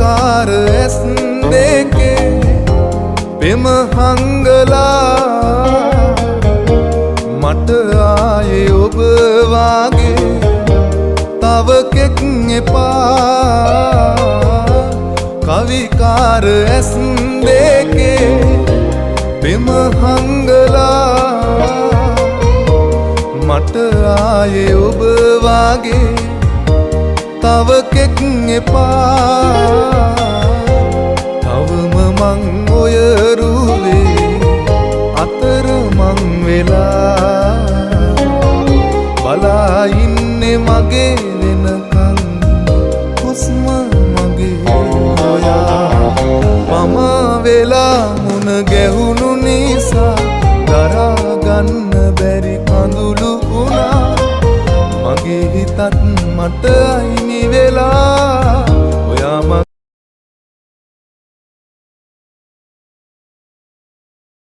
කවිකාර ඇස් දෙකේ පෙම හංගලා මට ආයේ ඔබ වාගේ තව කෙක් එපා කවිකාර ඇස් දෙකේ පෙම හංගලා මට ආයේ ඔබ වාගේ තව කෙක් එපා